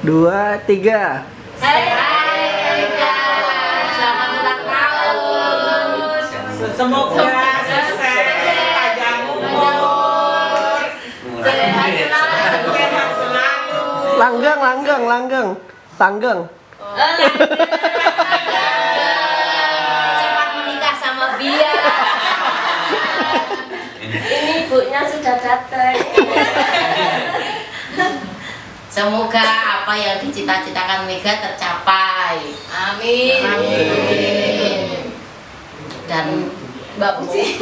2, 3. Hai Eka, selamat ulang tahun. Semoga sukses, panjang umur, Sehat selalu. sehat selalu. Langgeng. Cepat menikah sama Bia. Ini ibunya sudah datang. Semoga apa yang dicita-citakan Mega tercapai. Amin. Dan Mbak Puji